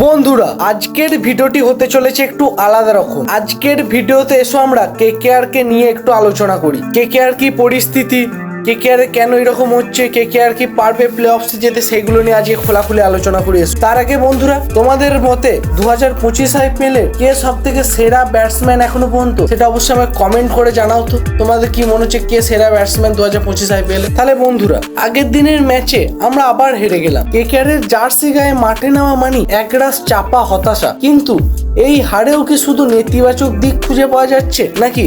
বন্ধুরা আজকের ভিডিওটি হতে চলেছে একটু আলাদা রকম। আজকের ভিডিওতে এসো আমরা কেকেআর কে নিয়ে একটু আলোচনা করি। কেকেআর কি পরিস্থিতি, কেকেআর কেন এরকম হচ্ছে, কেকেআর কি পারবে প্লে অফসে যেতে, সেগুলো নিয়ে আজকে খোলাখুলি আলোচনা করি। তার আগে বন্ধুরা, তোমাদের মতে 2025 IPL এর কে সব থেকে সেরা ব্যাটসম্যান এখনো পর্যন্ত, সেটা অবশ্যই আমাকে কমেন্ট করে জানাও তো তোমাদের কি মনে হচ্ছে কে সেরা ব্যাটসম্যান 2025 IPL এ। তাহলে বন্ধুরা, আগের দিনের ম্যাচে আমরা আবার হেরে গেলাম। কেকেআর এর জার্সি গায়ে মাঠে নামা মানে একরাশ চাপা হতাশা। কিন্তু এই হারেও কি শুধু নেতিবাচক দিক খুঁজে পাওয়া যাচ্ছে, নাকি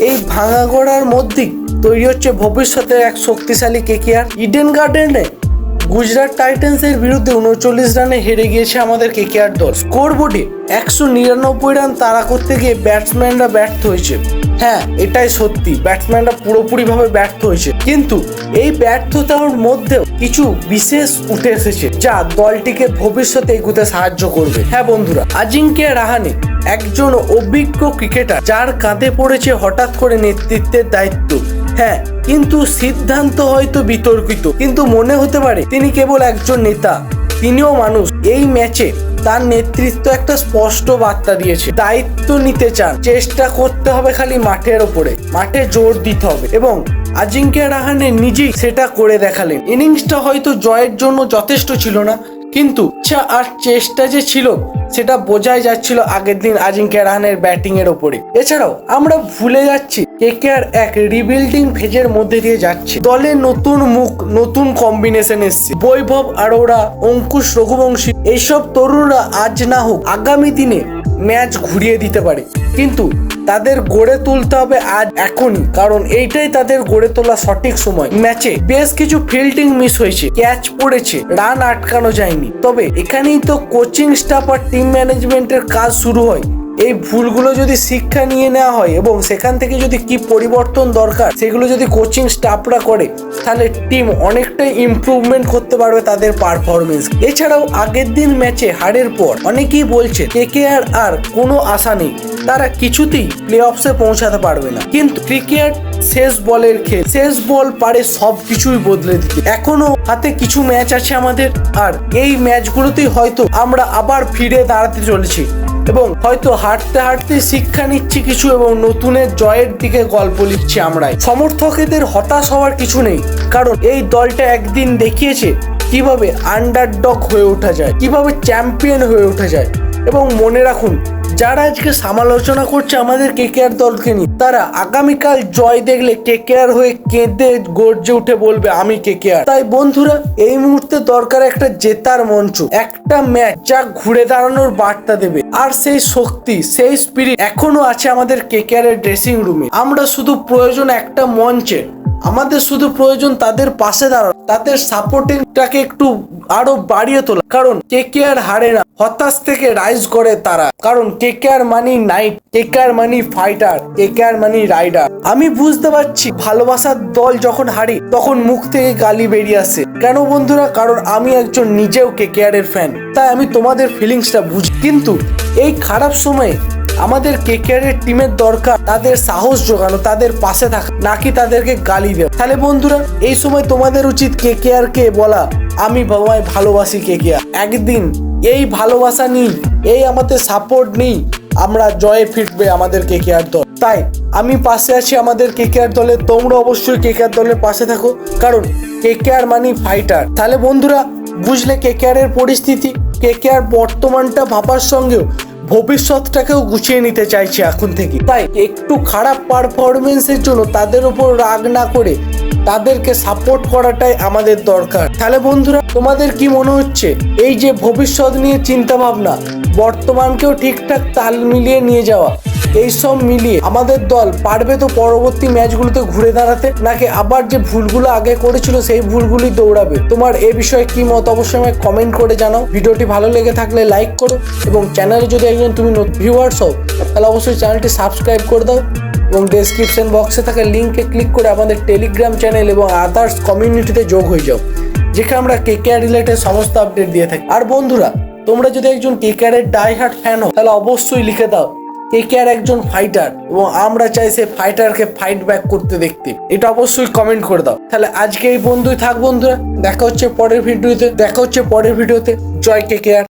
এই ভাঙা গড়ার মধ্যেই তৈরি হচ্ছে ভবিষ্যতের এক শক্তিশালী কেকেআর? ইডেন গার্ডেনে গুজরাট টাইটান্সের বিরুদ্ধে 39 রানে হেরে গিয়েছে আমাদের কেকেআর দল। স্কোর বোর্ডে 199 রান তাড়া করতে গিয়ে ব্যাটসম্যানরা ব্যর্থ হয়েছে। হ্যাঁ, এটাই সত্যি, ব্যাটসম্যানরা পুরোপুরিভাবে ব্যর্থ হয়েছে। কিন্তু এই ব্যর্থতার মধ্যেও কিছু বিশেষ উঠে এসেছে যা দলটিকে ভবিষ্যতে এগোতে সাহায্য করবে। হ্যাঁ বন্ধুরা, আজিঙ্ক্য রাহানে একজন অভিজ্ঞ ক্রিকেটার, যার কাঁধে পড়েছে হঠাৎ করে নেতৃত্বের দায়িত্ব। হ্যাঁ, কিন্তু সিদ্ধান্ত হয়তো বিতর্কিত, কিন্তু মনে হতে পারে তিনি কেবল একজন নেতা, তিনিও মানুষ। এই ম্যাচে তার নেতৃত্ব একটা স্পষ্ট বার্তা দিয়েছে। দায়িত্ব নিতে চান, চেষ্টা করতে হবে খালি মাঠের ওপরে, মাঠে জোর দিতে হবে, এবং আজিঙ্ক্য রাহানে নিজেই সেটা করে দেখালেন। ইনিংসটা হয়তো জয়ের জন্য যথেষ্ট ছিল না, কিন্তু ইচ্ছা আর চেষ্টা যে ছিল সেটা বোঝাই যাচ্ছিল আগের দিন আজিঙ্ক্য রাহানের ব্যাটিং এর ওপরে। এছাড়াও আমরা ভুলে যাচ্ছি কেকেআর এক রিবিল্ডিং ফেজের মধ্যে দিয়ে যাচ্ছে। দলে নতুন মুখ, নতুন কম্বিনেশন এসছে। বৈভব আরোরা, অঙ্কুশ রঘুবংশী, এইসব তরুণরা আজ না হোক আগামী দিনে ম্যাচ ঘুরিয়ে দিতে পারে, কিন্তু তাদের গড়ে তুলতে হবে আজ, এখনই, কারণ এইটাই তাদের গড়ে তোলা সঠিক সময়। ম্যাচে বেশ কিছু ফিল্ডিং মিস হয়েছে, ক্যাচ পড়েছে, রান আটকানো যায়নি। তবে এখানেই তো কোচিং স্টাফ আর টিম ম্যানেজমেন্টের কাজ শুরু হয়। এই ভুলগুলো যদি শিক্ষা নিয়ে নেওয়া হয় এবং সেখান থেকে যদি কি পরিবর্তন দরকার সেগুলো যদি কোচিং স্টাফরা করে, তাহলে টিম অনেকটাই ইমপ্রুভমেন্ট করতে পারবে তাদের পারফরমেন্স। এছাড়াও আগের দিন ম্যাচে হারের পর অনেকেই বলছে কেকেআর আর কোনো আশা নেই, তারা কিছুতেই প্লে অফসে পৌঁছাতে পারবে না। কিন্তু ক্রিকেট শেষ বলের খেল, শেষ বল পারে সবকিছুই বদলে দিতে। এখনো হাতে কিছু ম্যাচ আছে আমাদের, আর এই ম্যাচগুলোতেই হয়তো আমরা আবার ফিরে দাঁড়াতে চলেছি এবং হয়তো হাঁটতে হাঁটতে শিক্ষা নিচ্ছি কিছু, এবং নতুনের জয়ের দিকে গল্প লিখছি আমরাই। সমর্থকদের হতাশ হওয়ার কিছু নেই, কারণ এই দলটা একদিন দেখিয়েছে কিভাবে আন্ডারডগ হয়ে ওঠা যায়, কিভাবে চ্যাম্পিয়ন হয়ে ওঠা যায়। এবং মনে রাখুন, যারা আজকে সমালোচনা করছে আমাদের কেকেআর দলকে নিয়ে, তারা আগামীকাল জয় দেখলে কেকেআর হয়ে কেঁদে গর্জে উঠে বলবে আমি কেকেআর। তাই বন্ধুরা, এই মুহূর্তে দরকার একটা জেতার মঞ্চ, একটা ম্যাচ যা ঘুরে দাঁড়ানোর বার্তা দেবে। আর সেই শক্তি, সেই স্পিরিট এখনো আছে আমাদের কেকেআর এর ড্রেসিং রুমে। আমরা শুধু প্রয়োজন একটা মঞ্চে, আমাদের শুধু প্রয়োজন তাদের পাশে দাঁড়ানো, তাদের সাপোর্টিংটাকে একটু আরো বাড়িয়ে তোলা। কারণ কেকেআর হারে না, হতাশ থেকে রাইজ করে তারা। কারণ কেকেআর মানি নাইট, কেকেআর মানি ফাইটার, কেকেআর মানি রাইডার। আমি বুঝতে পারছি ভালোবাসার দল যখন হারি তখন মুখ থেকে গালি বেরিয়ে আসে। কেন বন্ধুরা? কারণ আমি একজন নিজেও কেকেআর এর ফ্যান, তাই আমি তোমাদের ফিলিংসটা বুঝি। কিন্তু এই খারাপ সময়ে আমাদের কেকেআর এর টিমের দরকার তাদের সাহস জোগানো, তাদের পাশে থাকা, নাকি তাদেরকে গালি দেওয়া। তাহলে বন্ধুরা, এই সময় তোমাদের উচিত কেকেআর কে বলা আমি বাবাই ভালোবাসি কেকেআর। একদিন এই ভালোবাসা নিই, এই আমাদের সাপোর্ট নিই, আমরা জয়ে ফিরবে আমাদের কেকেআর দল। তাই আমি পাশে আছি আমাদের কেকেআর দলে, তোমরা অবশ্যই কেকেআর দলের পাশে থাকো, কারণ কেকেআর মানি ফাইটার। তাহলে বন্ধুরা, বুঝলে কেকেআর এর পরিস্থিতি। কেকেআর বর্তমানটা ভাবার সঙ্গেও ভবিষ্যৎটাকেও গুছিয়ে নিতে চাইছে এখন থেকে। তাই একটু খারাপ পারফরমেন্সের জন্য তাদের উপর রাগ না করে তাদেরকে সাপোর্ট করাটাই আমাদের দরকার। তাহলে বন্ধুরা, তোমাদের কি মনে হচ্ছে এই যে ভবিষ্যৎ নিয়ে চিন্তা ভাবনা, বর্তমানকেও ঠিকঠাক তাল মিলিয়ে নিয়ে যাওয়া, এইসব মিলিয়ে আমাদের দল পারবে তো পরবর্তী ম্যাচগুলোতে ঘুরে দাঁড়াতে, নাকি আবার যে ভুলগুলো আগে করেছিল সেই ভুলগুলি দৌড়াবে? তোমার এ বিষয়ে কি মত অবশ্যই আমায় কমেন্ট করে জানাও। ভিডিওটি ভালো লেগে থাকলে লাইক করো, এবং চ্যানেলে যদি একজন তুমি ভিউয়ার্স হও তাহলে অবশ্যই চ্যানেলটি সাবস্ক্রাইব করে দাও, এবং ডেসক্রিপশন বক্সে থাকা লিঙ্কে ক্লিক করে আমাদের টেলিগ্রাম চ্যানেল এবং আদার্স কমিউনিটিতে যোগ হয়ে যাও, যেখানে আমরা কেকেআর রিলেটেড সমস্ত আপডেট দিয়ে থাকি। আর বন্ধুরা, তোমরা যদি একজন কেকেআর এর ডাই হার্ট ফ্যান হও তাহলে অবশ্যই লিখে দাও কেকেআর একজন ফাইটার, এবং আমরা চাই সে ফাইটারকে ফাইট ব্যাক করতে দেখতে। এটা অবশ্যই কমেন্ট করে দাও। তাহলে আজকে এই বন্ধুই থাক বন্ধুরা, দেখা হচ্ছে পরের ভিডিওতে। জয় কেকেআর।